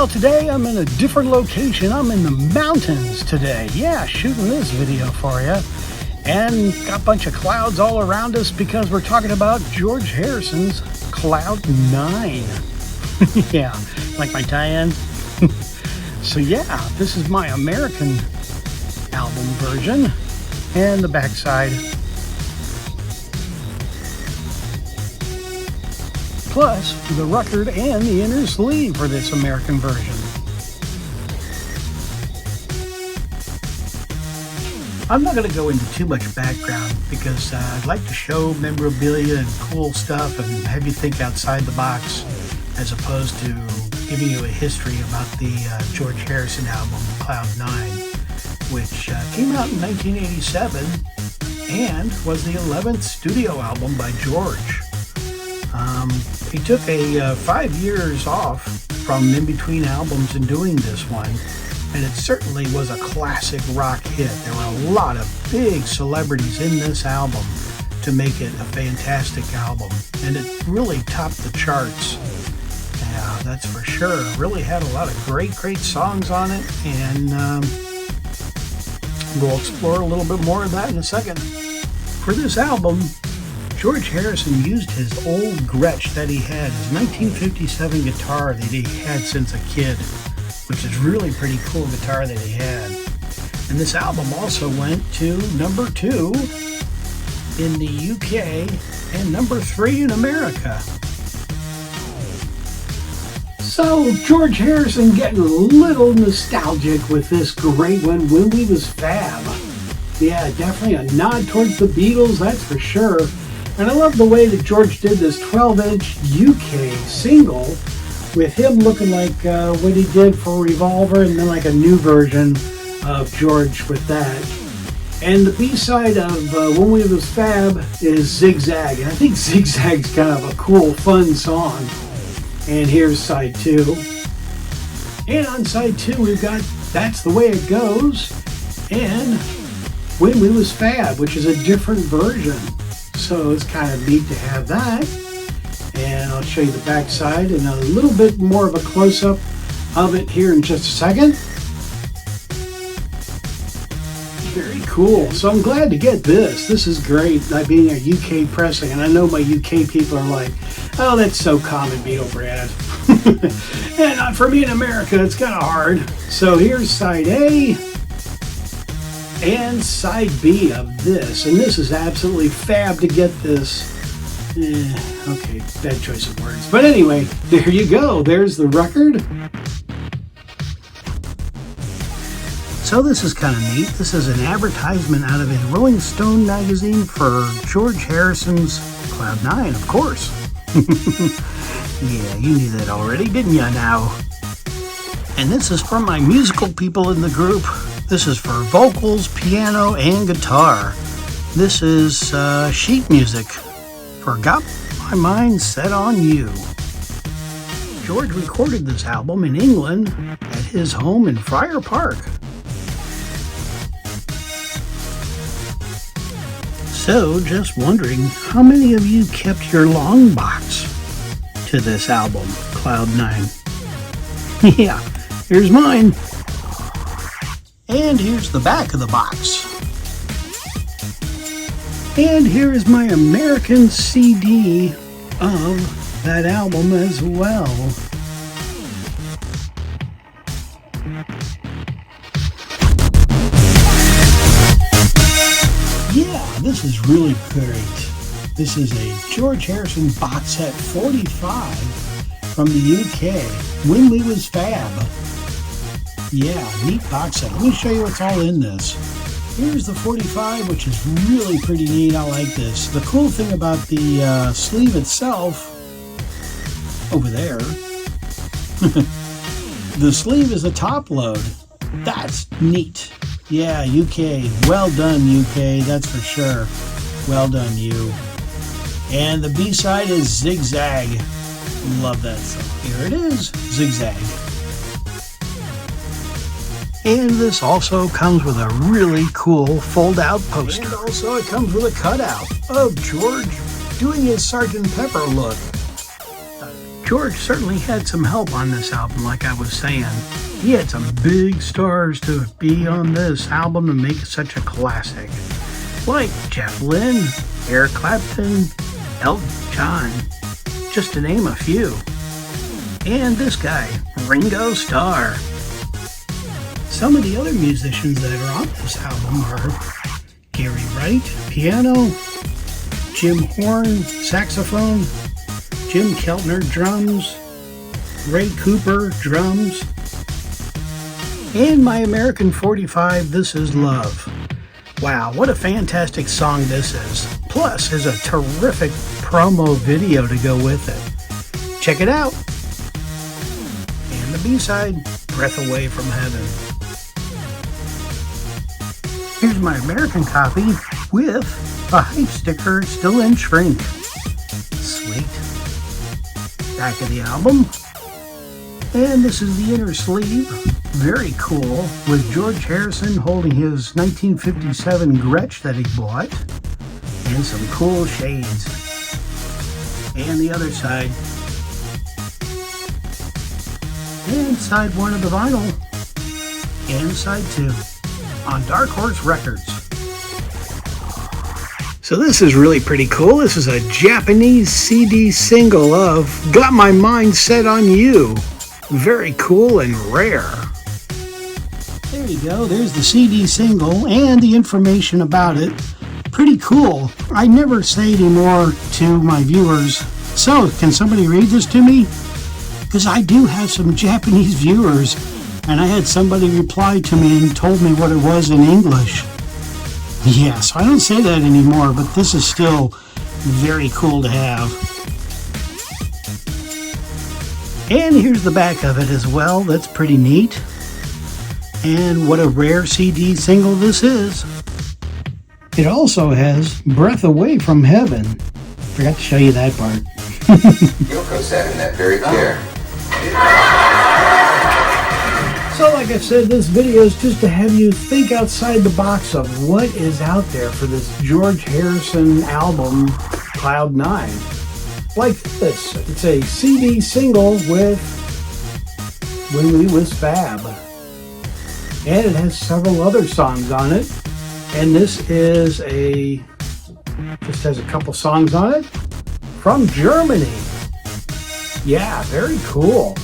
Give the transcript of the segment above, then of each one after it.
Well, today I'm in a different location. I'm in the mountains today. Yeah, shooting this video for you. And got a bunch of clouds all around us because we're talking about George Harrison's Cloud 9. Yeah, like my tie-in? So yeah, this is my American album version. And the backside. Plus the record and the inner sleeve for this American version. I'm not going to go into too much background because I'd like to show memorabilia and cool stuff and have you think outside the box as opposed to giving you a history about the George Harrison album Cloud 9, which came out in 1987 and was the 11th studio album by George. He took 5 years off from in between albums and doing this one, and it certainly was a classic rock hit. There were a lot of big celebrities in this album to make it a fantastic album, and it really topped the charts. Yeah, that's for sure. Really had a lot of great songs on it, and we'll explore a little bit more of that in a second. For this album, George Harrison used his old Gretsch that he had, his 1957 guitar that he had since a kid, which is really pretty cool guitar that he had. And this album also went to number 2 in the UK and number 3 in America. So George Harrison getting a little nostalgic with this great one, When We Was Fab. Yeah, definitely a nod towards the Beatles, that's for sure. And I love the way that George did this 12-inch UK single with him looking like what he did for Revolver, and then like a new version of George with that. And the B-side of When We Was Fab is Zigzag. And I think Zigzag's kind of a cool, fun song. And here's side 2. And on side 2 we've got That's the Way It Goes and When We Was Fab, which is a different version. So it's kind of neat to have that. And I'll show you the back side and a little bit more of a close-up of it here in just a second. Very cool. So I'm glad to get this. This is great, like being a UK pressing. And I know my UK people are like, oh, that's so common, Beatle Brad. And for me in America, it's kind of hard. So here's side A and side B of this. And this is absolutely fab to get this. Okay, bad choice of words. But anyway, there you go. There's the record. So this is kind of neat. This is an advertisement out of a Rolling Stone magazine for George Harrison's Cloud 9, of course. Yeah, you knew that already, didn't you now? And this is from my musical people in the group. This is for vocals, piano, and guitar. This is sheet music for Got My Mind Set on You. George recorded this album in England at his home in Friar Park. So, just wondering, how many of you kept your long box to this album, Cloud 9? Yeah, here's mine. And here's the back of the box. And here is my American CD of that album as well. Yeah, this is really great. This is a George Harrison box set 45 from the UK, When We Was Fab. Yeah, neat box set. Let me show you what's all in this. Here's the 45, which is really pretty neat. I like this. The cool thing about the sleeve itself, over there, the sleeve is a top load. That's neat. Yeah, UK. Well done, UK. That's for sure. Well done, you. And the B-side is Zigzag. Love that song. Here it is, Zigzag. And this also comes with a really cool fold-out poster. And also it comes with a cutout of George doing his Sgt. Pepper look. George certainly had some help on this album, like I was saying. He had some big stars to be on this album to make it such a classic. Like Jeff Lynne, Eric Clapton, Elton John, just to name a few. And this guy, Ringo Starr. Some of the other musicians that are on this album are Gary Wright, piano, Jim Horn, saxophone, Jim Keltner, drums, Ray Cooper, drums, and My American 45, This Is Love. Wow, what a fantastic song this is. Plus, there's a terrific promo video to go with it. Check it out. And the B-side, Breath Away from Heaven. Here's my American copy with a hype sticker still in shrink. Sweet. Back of the album. And this is the inner sleeve. Very cool, with George Harrison holding his 1957 Gretsch that he bought. And some cool shades. And the other side. And side 1 of the vinyl. And side 2. On Dark Horse Records. So this is really pretty cool. This is a Japanese CD single of Got My Mind Set on You. Very cool and rare. There you go. There's the CD single and the information about it. Pretty cool. I never say anymore to my viewers, so can somebody read this to me? Because I do have some Japanese viewers. And I had somebody reply to me and told me what it was in English. Yeah, so I don't say that anymore, but this is still very cool to have. And here's the back of it as well. That's pretty neat. And what a rare CD single this is. It also has Breath Away from Heaven. Forgot to show you that part. Yoko sat in that very chair. So like I said, this video is just to have you think outside the box of what is out there for this George Harrison album, Cloud 9. Like this, it's a CD single with When We Was Fab. And it has several other songs on it. And this is just has a couple songs on it from Germany. Yeah, very cool.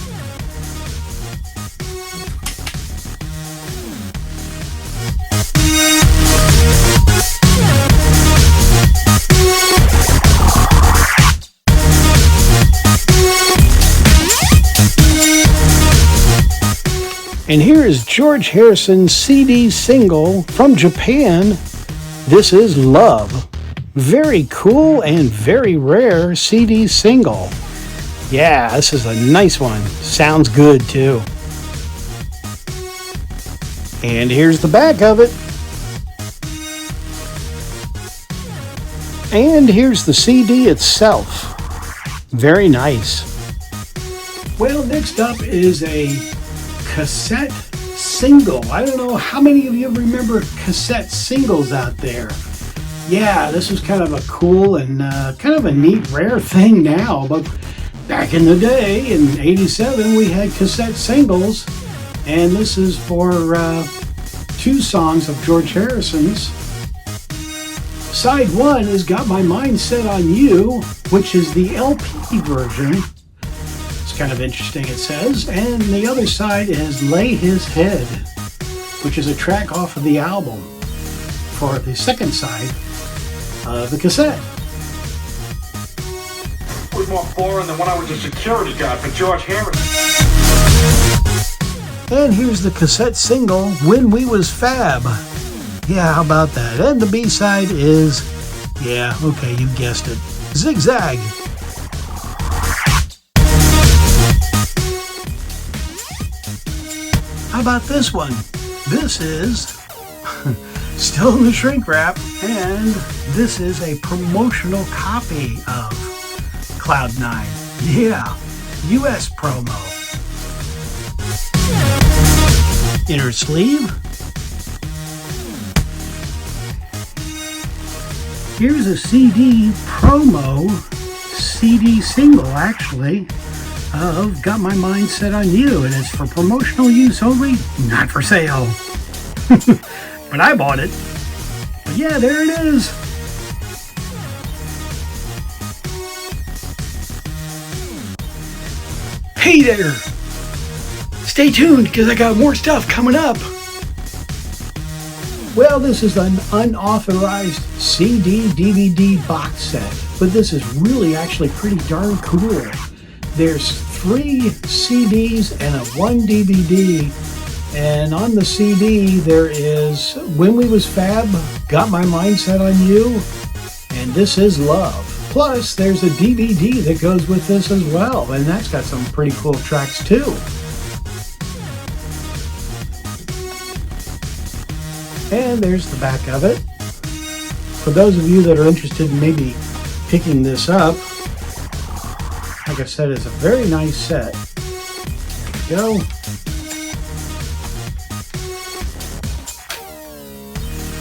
And here is George Harrison's CD single from Japan, This Is Love. Very cool and very rare CD single. Yeah, this is a nice one. Sounds good too. And here's the back of it. And here's the CD itself. Very nice. Well, next up is a cassette single. I don't know how many of you remember cassette singles out there. Yeah, this is kind of a cool and kind of a neat, rare thing now, but back in the day, in '87, we had cassette singles, and this is for 2 songs of George Harrison's. Side 1 is Got My Mind Set on You, which is the LP version. Kind of interesting, it says. And the other side is Lay His Head, which is a track off of the album for the second side of the cassette. It was more boring than when I was a security guard for George Harrison. And here's the cassette single, When We Was Fab. Yeah, how about that? And the B-side is, yeah, okay, you guessed it, Zigzag. How about this one? This is still in the shrink wrap, and this is a promotional copy of Cloud 9. Yeah, US promo. Inner sleeve. Here's a CD promo, CD single actually, of Got My Mind Set on You, and it's for promotional use only, not for sale. But I bought it. But yeah, there it is. Hey there! Stay tuned, because I got more stuff coming up. Well, this is an unauthorized CD-DVD box set, but this is really actually pretty darn cool. There's 3 CDs and 1 DVD, and on the CD there is When We Was Fab, Got My Mind Set on You, and This Is Love. Plus, there's a DVD that goes with this as well, and that's got some pretty cool tracks too. And there's the back of it. For those of you that are interested in maybe picking this up, like I said, it's a very nice set. There we go.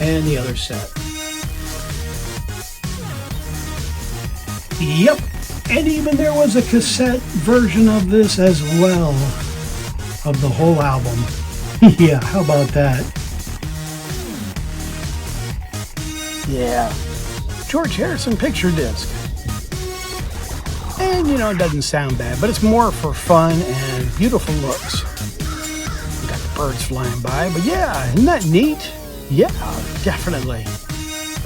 And the other set. Yep, and even there was a cassette version of this as well, of the whole album. Yeah, how about that? Yeah, George Harrison picture disc. And you know, it doesn't sound bad, but it's more for fun and beautiful looks. Got the birds flying by, but yeah, isn't that neat? Yeah, definitely.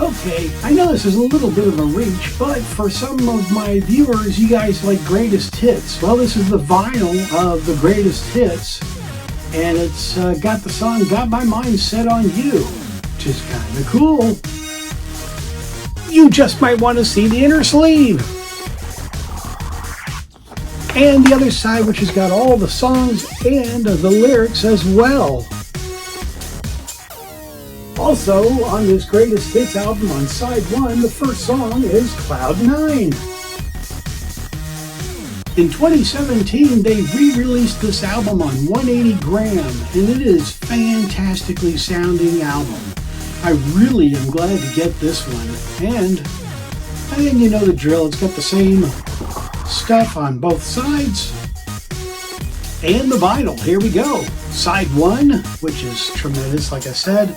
Okay, I know this is a little bit of a reach, but for some of my viewers, you guys like greatest hits. Well, this is the vinyl of the greatest hits, and it's got the song Got My Mind Set on You, which is kind of cool. You just might want to see the inner sleeve. And the other side, which has got all the songs and the lyrics as well. Also, on this Greatest Hits album on side 1, the first song is Cloud 9. In 2017, they re-released this album on 180 gram, and it is a fantastically sounding album. I really am glad to get this one, and I think you know the drill. It's got the same stuff on both sides, and the vinyl. Here we go. Side 1, which is tremendous, like I said.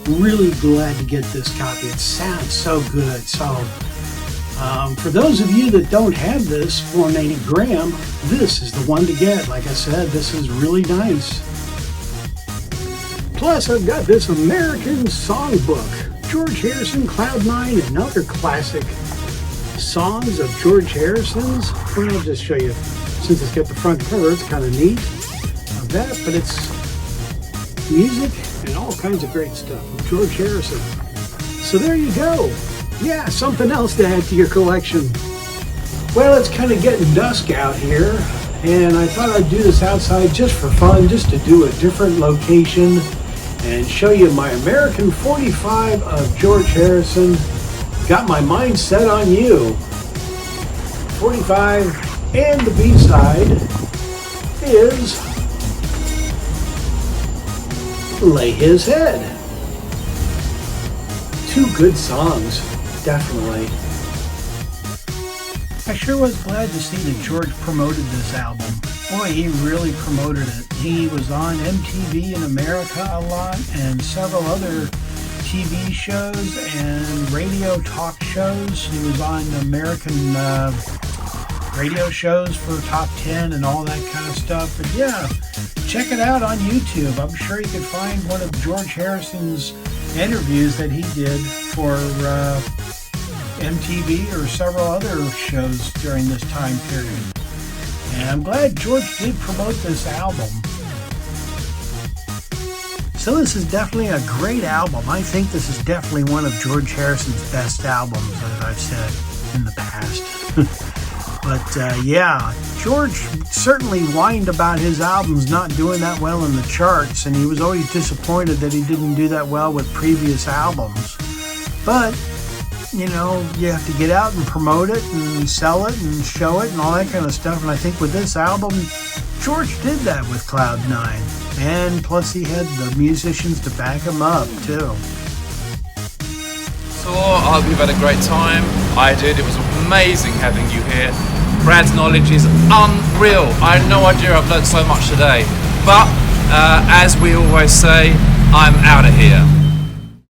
Really glad to get this copy. It sounds so good. So for those of you that don't have this 180 gram, this is the one to get. Like I said, this is really nice. Plus, I've got this American Songbook, George Harrison, Cloud 9, and other classic songs of George Harrison's. Well, I'll just show you, since it's got the front cover, it's kind of neat of that, but it's music and all kinds of great stuff from George Harrison. So there you go. Yeah, something else to add to your collection. Well, it's kind of getting dusk out here, and I thought I'd do this outside just for fun, just to do a different location and show you my American 45 of George Harrison, Got My Mind Set on You. 45, and the B-side is Lay His Head. 2 good songs, definitely. I sure was glad to see that George promoted this album. Boy, he really promoted it. He was on MTV in America a lot, and several other TV shows and radio talk shows. He was on American radio shows for Top 10 and all that kind of stuff. But yeah, check it out on YouTube. I'm sure you could find one of George Harrison's interviews that he did for MTV or several other shows during this time period. And I'm glad George did promote this album. So this is definitely a great album. I think this is definitely one of George Harrison's best albums, as I've said in the past. But yeah, George certainly whined about his albums not doing that well in the charts, and he was always disappointed that he didn't do that well with previous albums. But, you know, you have to get out and promote it and sell it and show it and all that kind of stuff. And I think with this album, George did that with Cloud 9. And plus he had the musicians to back him up, too. So I hope you've had a great time. I did. It was amazing having you here. Brad's knowledge is unreal. I had no idea I've learnt so much today. But as we always say, I'm out of here.